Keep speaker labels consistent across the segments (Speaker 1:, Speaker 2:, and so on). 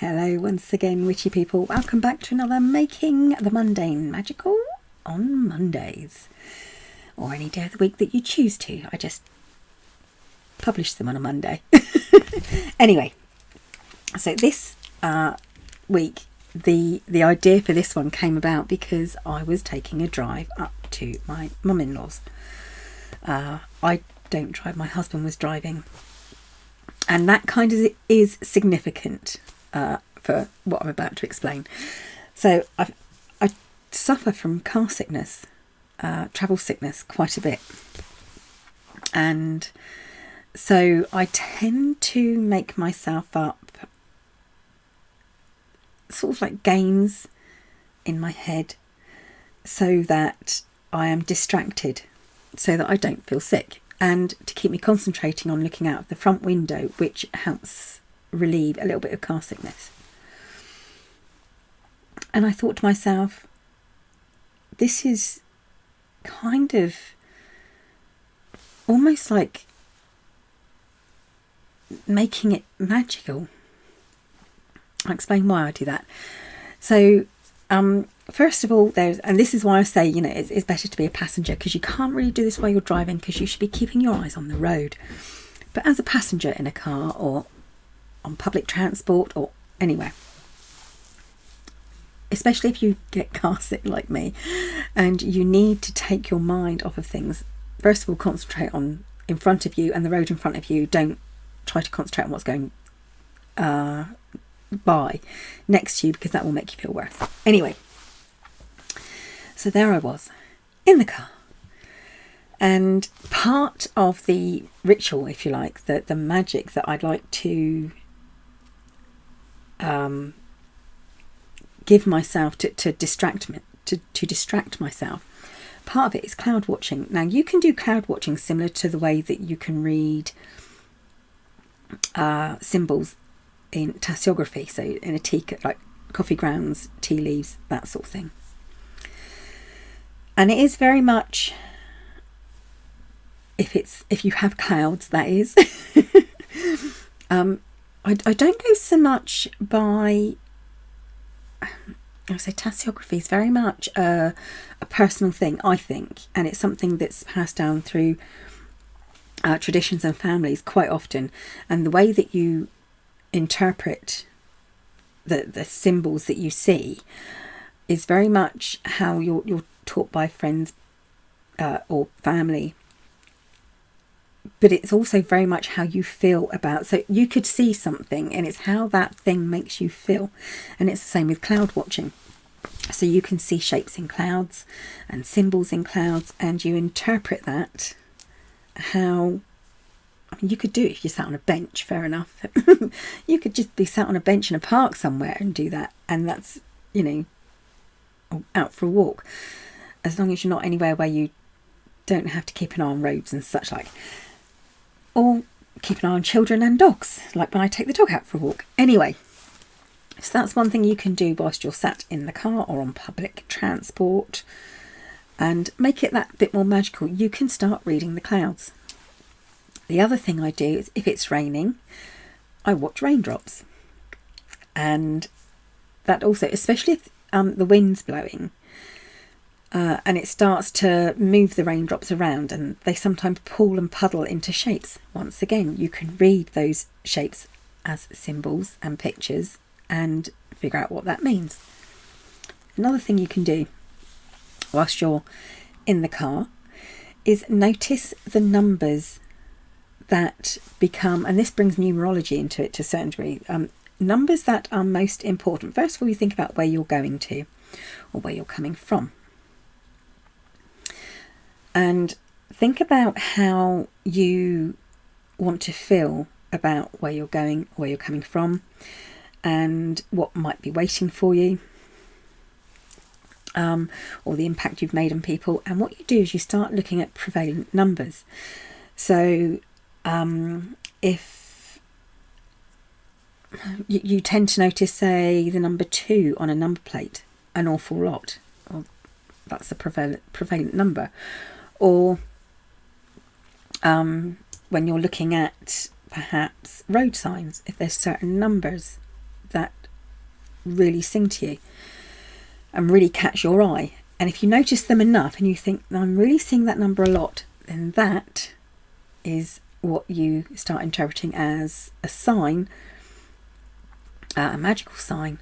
Speaker 1: Hello once again, witchy people. Welcome back to another Making the Mundane Magical on Mondays. Or any day of the week that you choose to. I just publish them on a Monday. Anyway, so this week, the idea for this one came about because I was taking a drive up to my mum-in-law's. I don't drive, my husband was driving. And that kind of is significant for what I'm about to explain. So I suffer from car sickness, travel sickness quite a bit. And so I tend to make myself up sort of like games in my head so that I am distracted, so that I don't feel sick. And to keep me concentrating on looking out of the front window, which helps relieve a little bit of car sickness. And I thought to myself, this is kind of almost like making it magical. I'll explain why I do that. So, first of all, and this is why I say, it's better to be a passenger, because you can't really do this while you're driving, because you should be keeping your eyes on the road. But as a passenger in a car or on public transport or anywhere, especially if you get car sick like me and you need to take your mind off of things, first of all, concentrate on in front of you and the road in front of you. Don't try to concentrate on what's going by next to you, because that will make you feel worse. Anyway, so there I was in the car, and part of the ritual, if you like, the magic that I'd like to give myself to distract me, to distract myself, part of it is cloud watching. Now, you can do cloud watching similar to the way that you can read symbols in tasseography, so in a tea, like coffee grounds, tea leaves, that sort of thing. And it is very much, if you have clouds, that is. I don't go so much by, I say tasseography is very much a personal thing, I think, and it's something that's passed down through traditions and families quite often. And the way that you interpret the symbols that you see is very much how you're taught by friends or family, but it's also very much how you feel about. So you could see something and it's how that thing makes you feel, and it's the same with cloud watching. So you can see shapes in clouds and symbols in clouds, and you interpret that how. I mean, you could do it if you sat on a bench, fair enough. You could just be sat on a bench in a park somewhere and do that, and that's, out for a walk, as long as you're not anywhere where you don't have to keep an eye on roads and such like, or keep an eye on children and dogs, like when I take the dog out for a walk. Anyway, so that's one thing you can do whilst you're sat in the car or on public transport, and make it that bit more magical. You can start reading the clouds. The other thing I do is, if it's raining, I watch raindrops. And that also, especially if the wind's blowing and it starts to move the raindrops around, and they sometimes pool and puddle into shapes. Once again, you can read those shapes as symbols and pictures and figure out what that means. Another thing you can do whilst you're in the car is notice the numbers that become, and this brings numerology into it to a certain degree, numbers that are most important. First of all, you think about where you're going to or where you're coming from, and think about how you want to feel about where you're going, where you're coming from, and what might be waiting for you, or the impact you've made on people. And what you do is you start looking at prevalent numbers. So if you tend to notice, say, the number 2 on a number plate an awful lot, well, that's a prevalent number. Or when you're looking at perhaps road signs, if there's certain numbers that really sing to you and really catch your eye. And if you notice them enough and you think, I'm really seeing that number a lot, then that is what you start interpreting as a sign, a magical sign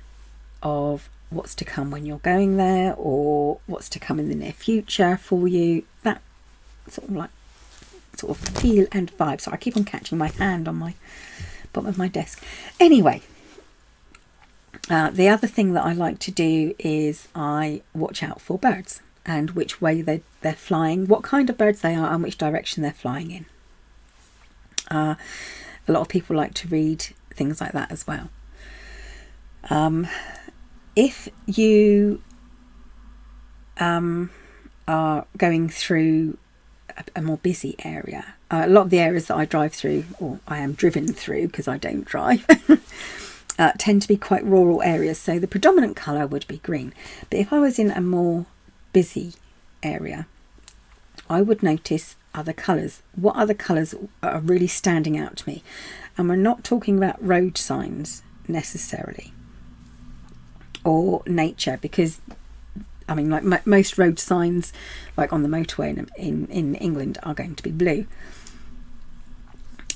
Speaker 1: of what's to come when you're going there, or what's to come in the near future for you. That sort of feel and vibe. So I keep on catching my hand on my bottom of my desk. Anyway, the other thing that I like to do is I watch out for birds and which way they're flying, what kind of birds they are and which direction they're flying in. A lot of people like to read things like that as well. If you are going through a more busy area, a lot of the areas that I drive through, or I am driven through because I don't drive, tend to be quite rural areas, so the predominant colour would be green. But if I was in a more busy area, I would notice other colours. What other colours are really standing out to me? And we're not talking about road signs necessarily, or nature, because I mean, like most road signs, like on the motorway in England, are going to be blue.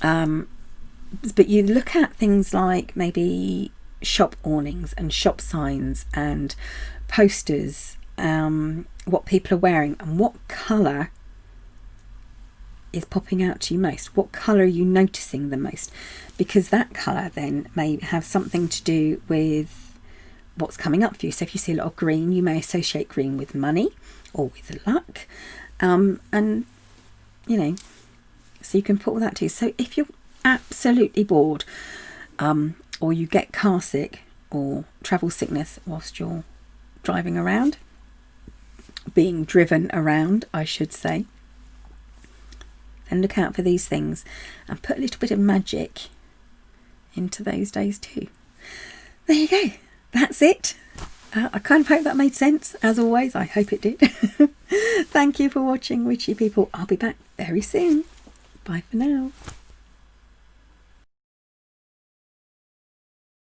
Speaker 1: But you look at things like maybe shop awnings and shop signs and posters, what people are wearing and what colour is popping out to you most. What colour are you noticing the most? Because that colour then may have something to do with what's coming up for you. So if you see a lot of green, you may associate green with money or with luck, and you know, so you can put all that too. So if you're absolutely bored, or you get car sick or travel sickness whilst you're driving around, being driven around I should say, then look out for these things and put a little bit of magic into those days too. There you go. That's it. I kind of hope that made sense. As always, I hope it did. Thank you for watching, witchy people. I'll be back very soon. Bye for now.